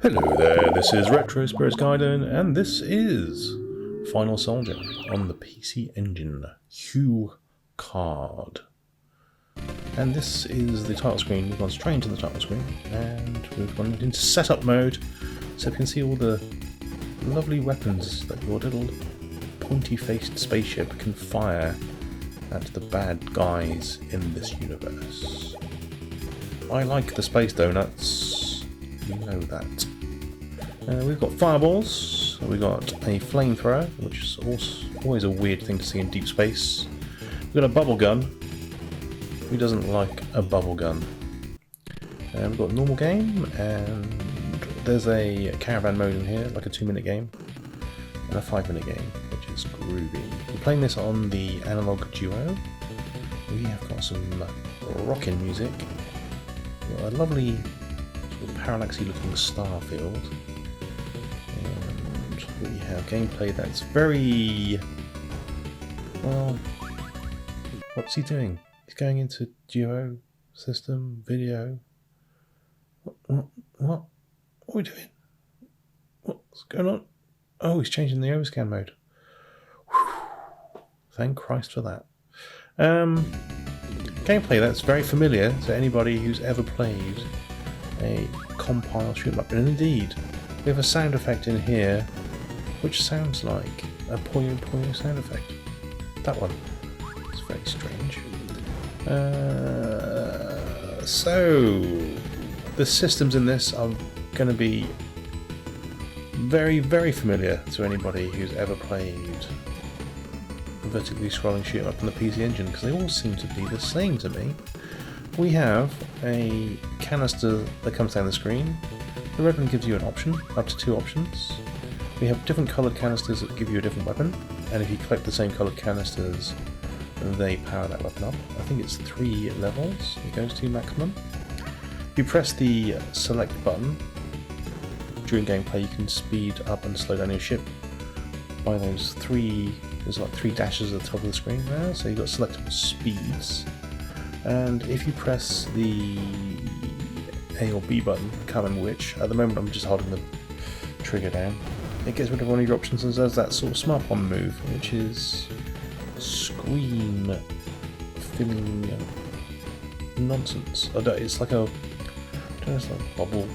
Hello there, this is Retro Spirits Gaiden, and this is Final Soldier on the PC Engine Hue card. And this is the title screen. We've gone straight into the title screen, and we've gone into setup mode, so we can see all the lovely weapons that your little pointy-faced spaceship can fire at the bad guys in this universe. I like the space donuts, you know that. We've got fireballs, we've got a flamethrower, which is always a weird thing to see in deep space. We've got a bubble gun. Who doesn't like a bubble gun? We've got a normal game, and there's a caravan mode in here, like a 2-minute game, and a 5-minute game, which is groovy. We're playing this on the analog duo. We have got some rockin' music. We've got a lovely sort of parallaxy looking star field. And we have gameplay that's very... well... what's he doing? He's going into duo, system, video... What are we doing? What's going on? Oh, he's changing the overscan mode. Whew. Thank Christ for that. Gameplay that's very familiar to anybody who's ever played a compile shoot 'em up. And indeed, we have a sound effect in here which sounds like a Puyo Puyo sound effect. That one. It's very strange. So, the systems in this are going to be very, very familiar to anybody who's ever played vertically scrolling shoot 'em up on the PC Engine, because they all seem to be the same to me. We have a canister that comes down the screen. The red one gives you an option, up to 2 options. We have different coloured canisters that give you a different weapon, and if you collect the same coloured canisters, they power that weapon up. I think it's 3 levels it goes to maximum. If you press the select button during gameplay, you can speed up and slow down your ship by those 3. There's like 3 dashes at the top of the screen there, so you've got selectable speeds. And if you press the A or B button, I can't remember which, at the moment I'm just holding the trigger down, it gets rid of one of your options and does that sort of smart bomb move, which is screen filling nonsense. It's like a bubble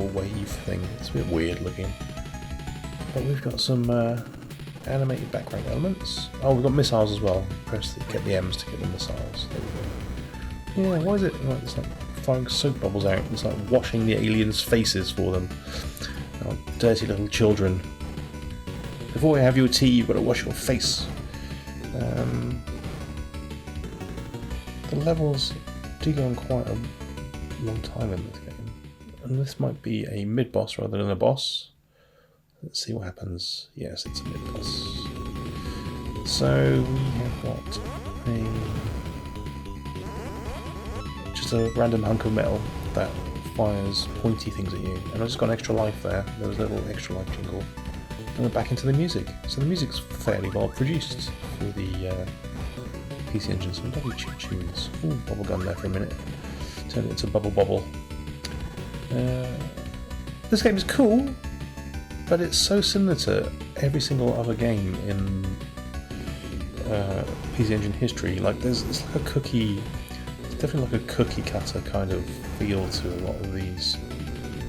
wave thing. It's a bit weird looking. But we've got some animated background elements. Oh, we've got missiles as well. Get the M's to get the missiles. There we go. Yeah, why is it like it's like firing soap bubbles out? It's like washing the aliens' faces for them. Oh, dirty little children. Before you have your tea, you've got to wash your face. The levels do go on quite a long time in this game. And this might be a mid-boss rather than a boss. Let's see what happens. Yes, it's a mid-boss. So we have got just a random hunk of metal that fires pointy things at you. And I just got an extra life there. There was a little extra life jingle. And we're back into the music. So the music's fairly well produced for the PC Engine. Some lovely chip tunes. Ooh, bubble gun there for a minute. Turn it into Bubble Bobble. This game is cool, but it's so similar to every single other game in PC Engine history. Like it's like a cookie. It's definitely like a cookie cutter kind of feel to a lot of these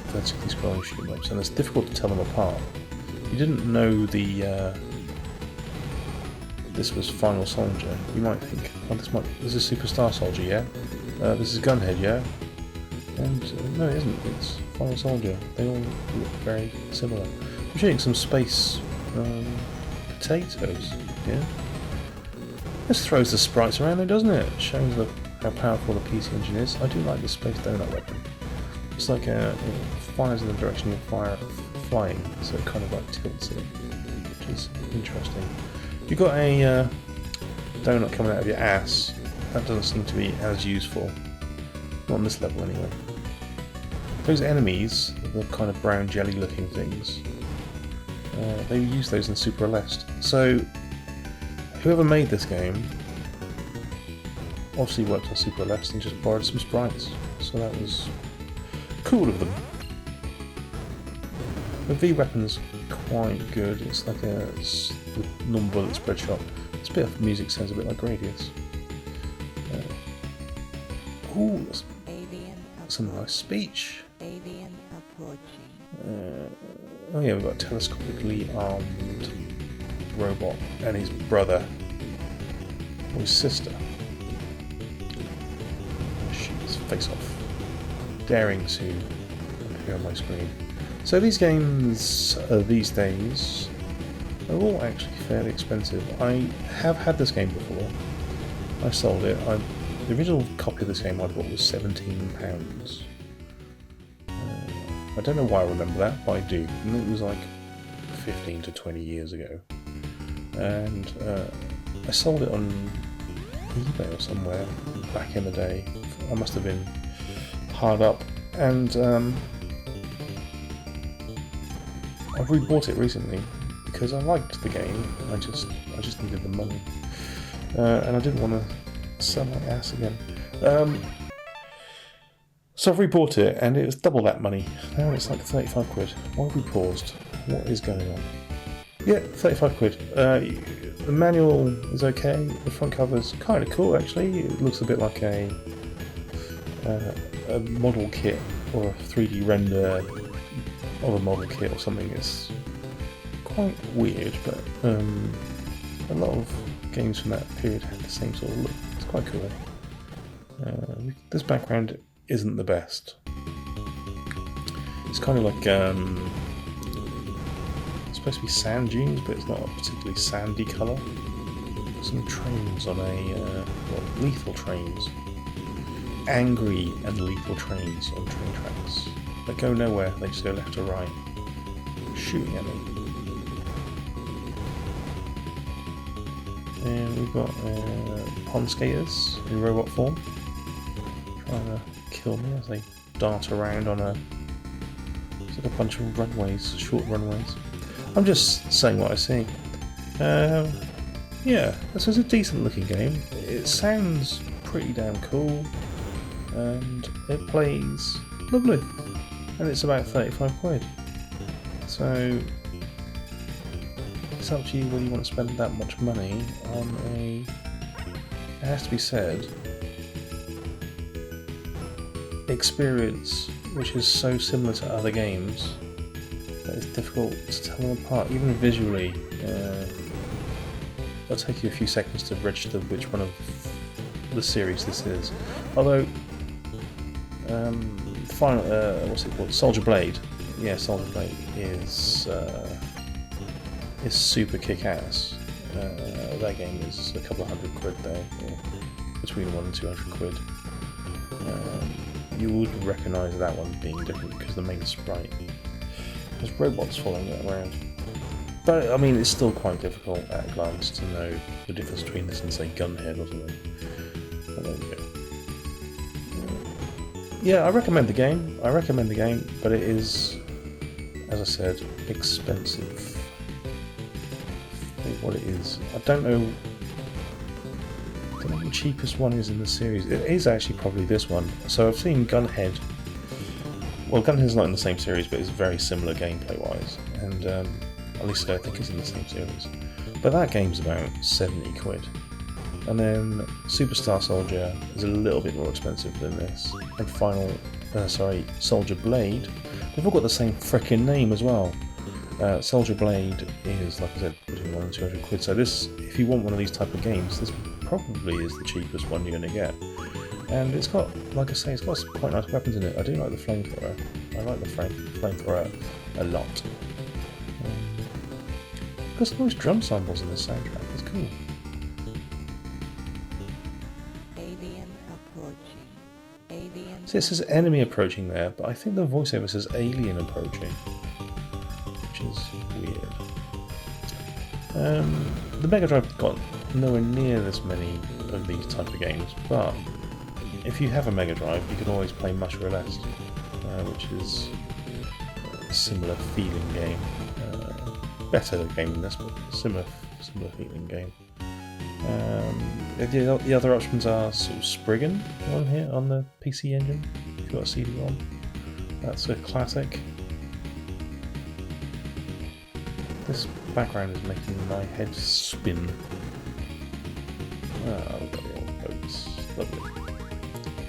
vertically scrolling shoot 'em ups, and it's difficult to tell them apart. If you didn't know this was Final Soldier, you might think, oh, this is Superstar Soldier, yeah? This is Gunhead, yeah? And no, it isn't. It's Final Soldier. They all look very similar. I'm shooting some space potatoes, yeah? This throws the sprites around though, doesn't it? It shows how powerful the PC Engine is. I do like the space donut weapon. It's like it fires in the direction you're flying, so it kind of like tilts it, which is interesting. You've got a donut coming out of your ass. That doesn't seem to be as useful. Not on this level anyway. Those enemies, the kind of brown jelly looking things, they use those in Super Celeste. So whoever made this game obviously worked on Super Celeste and just borrowed some sprites. So that was cool of them. The V weapon's quite good. It's like a normal bullet spread shot. This bit of music sounds a bit like Gradius. Ooh, that's a nice speech. Oh yeah, we've got a telescopically armed robot and his brother, or his sister. Shoot his face off. Daring to appear on my screen. So these games these days are all actually fairly expensive. I have had this game before. I sold it. The original copy of this game I bought was £17. I don't know why I remember that, but I do. And it was like 15 to 20 years ago. And I sold it on eBay or somewhere back in the day. I must have been hard up. And I've rebought it recently because I liked the game. I just needed the money. And I didn't want to sell my ass again. So I've rebought it, and it was double that money. Now it's like 35 quid. Why have we paused? What is going on? Yeah, 35 quid. The manual is okay. The front cover's kind of cool, actually. It looks a bit like a model kit or a 3D render of a model kit or something. It's quite weird, but a lot of games from that period had the same sort of look. It's quite cool. This background isn't the best. It's kind of like it's supposed to be sand dunes, but it's not a particularly sandy colour. Some trains on lethal trains. Angry and lethal trains on train tracks that go nowhere. They just go left or right, shooting at me. And we've got pond skaters in robot form trying to kill me as they dart around on it's like a bunch of runways, short runways. I'm just saying what I see. Yeah, this is a decent looking game. It sounds pretty damn cool, and it plays lovely, and it's about 35 quid. So it's up to you whether you want to spend that much money on it has to be said, experience which is so similar to other games that it's difficult to tell them apart, even visually. It'll take you a few seconds to register which one of the series this is. Although, what's it called? Soldier Blade. Yeah, Soldier Blade is super kick-ass. That game is a couple of £100 though, or between £100 and £200. You would recognise that one being different because the main sprite has robots following it around. But I mean, it's still quite difficult at a glance to know the difference between this and say Gunhead or something. But there we go. Yeah, I recommend the game. But it is, as I said, expensive. What it is, I don't know what the cheapest one is in the series. It is actually probably this one. So I've seen Gunhead. Well, Gunhead's not in the same series, but it's very similar gameplay-wise, and at least I think it's in the same series. But that game's about 70 quid. And then Superstar Soldier is a little bit more expensive than this. And Soldier Blade. They've all got the same frickin' name as well. Soldier Blade is, like I said, between £100 and £200. So this, if you want one of these type of games, this probably is the cheapest one you're going to get. And it's got, like I say, it's got some quite nice weapons in it. I do like the flamethrower. I like the flamethrower a lot. Got some nice drum samples in this soundtrack. It's cool. See, it says enemy approaching there, but I think the voiceover says alien approaching, which is weird. The Mega Drive got nowhere near this many of these type of games, but if you have a Mega Drive, you can always play Much Less, which is a similar feeling game. Better game than this, but similar feeling game. The other options are sort of Spriggan on here on the PC Engine. If you've got a CD-ROM, that's a classic. This background is making my head spin. Ah, we've got the old boats. Lovely.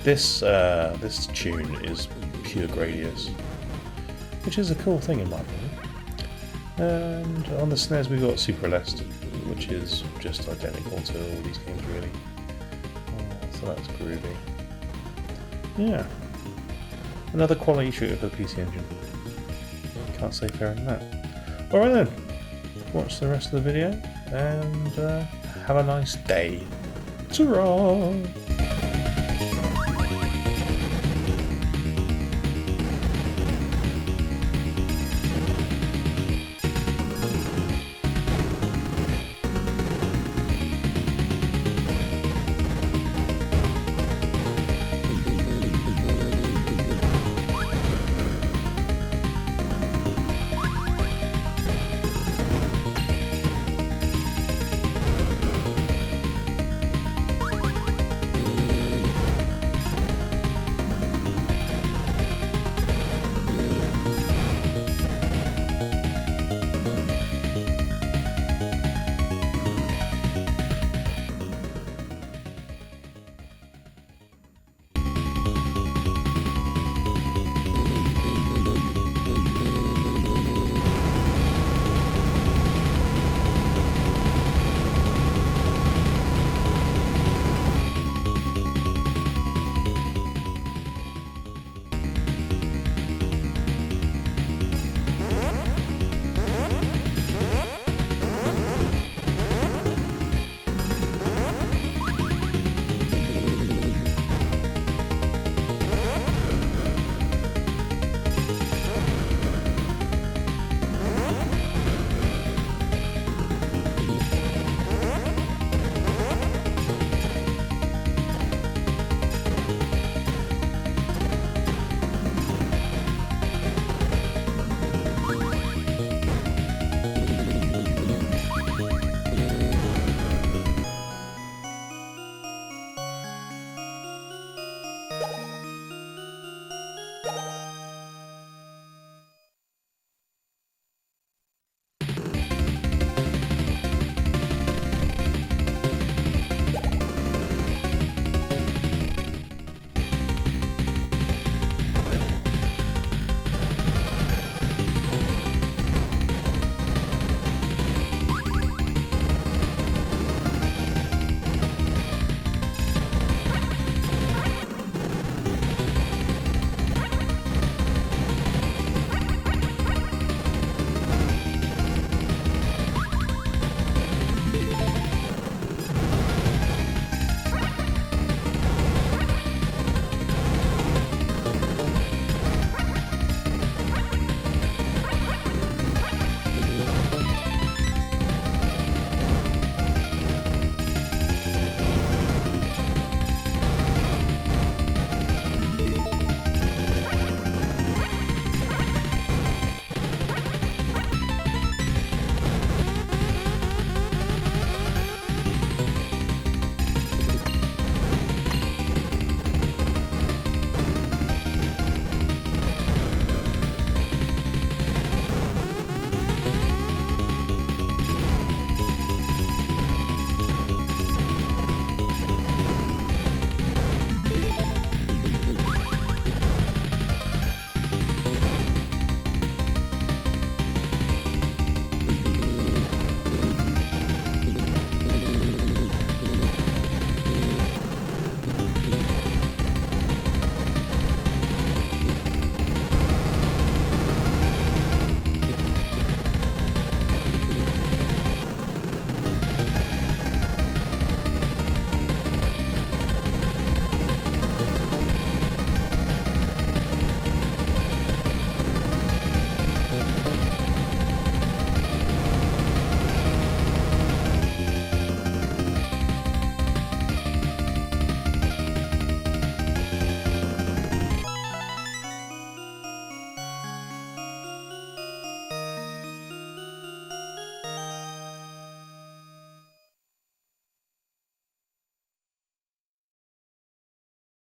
This tune is pure Gradius, which is a cool thing in my opinion. And on the SNES we've got Super Celeste, which is just identical to all these games really. So that's groovy. Yeah. Another quality shooter for the PC Engine. Can't say fairer than that. Alright then, watch the rest of the video and have a nice day. Ta-ra!